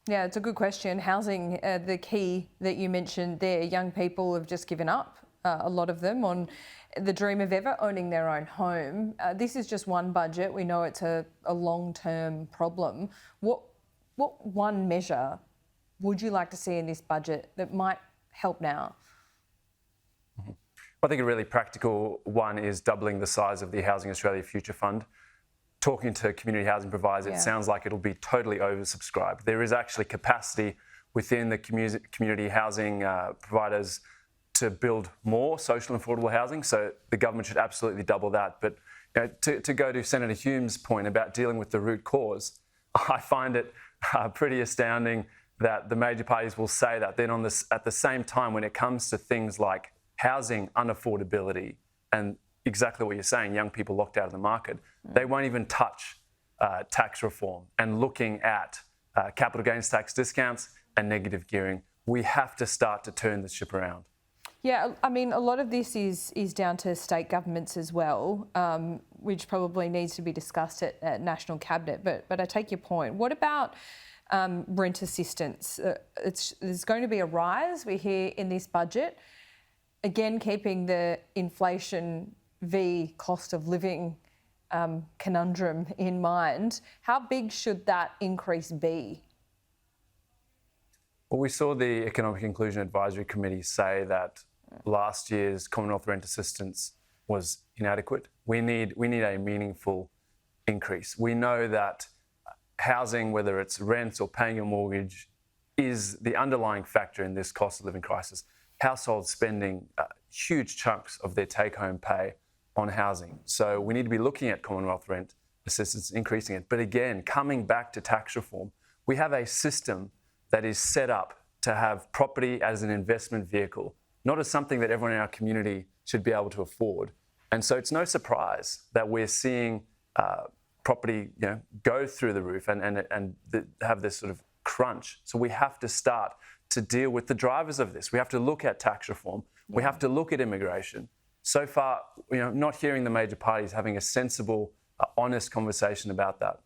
Yeah, it's a good question. Housing, the key that you mentioned there, young people have just given up, a lot of them, on the dream of ever owning their own home. This is just one budget. We know it's a long-term problem. What one measure would you like to see in this budget that might help now? I think a really practical one is doubling the size of the Housing Australia Future Fund. Talking to community housing providers, it sounds like it'll be totally oversubscribed. There is actually capacity within the community housing providers to build more social and affordable housing, so the government should absolutely double that. But to go to Senator Hume's point about dealing with the root cause, I find it pretty astounding that the major parties will say that. Then at the same time, when it comes to things like housing unaffordability and exactly what you're saying, young people locked out of the market, they won't even touch tax reform and looking at capital gains tax discounts and negative gearing. We have to start to turn the ship around. Yeah, I mean, a lot of this is down to state governments as well, which probably needs to be discussed at National Cabinet. But I take your point. What about rent assistance? There's going to be a rise, we hear, in this budget. Again, keeping the inflation v cost of living conundrum in mind, how big should that increase be? Well, we saw the Economic Inclusion Advisory Committee say that last year's Commonwealth rent assistance was inadequate. We need a meaningful increase. We know that housing, whether it's rents or paying your mortgage, is the underlying factor in this cost of living crisis. Households spending huge chunks of their take-home pay on housing. So we need to be looking at Commonwealth rent assistance, increasing it. But again, coming back to tax reform, we have a system that is set up to have property as an investment vehicle, not as something that everyone in our community should be able to afford. And so it's no surprise that we're seeing property go through the roof and have this sort of crunch. So we have to start to deal with the drivers of this. We have to look at tax reform. We have to look at immigration. So far, not hearing the major parties having a sensible, honest conversation about that.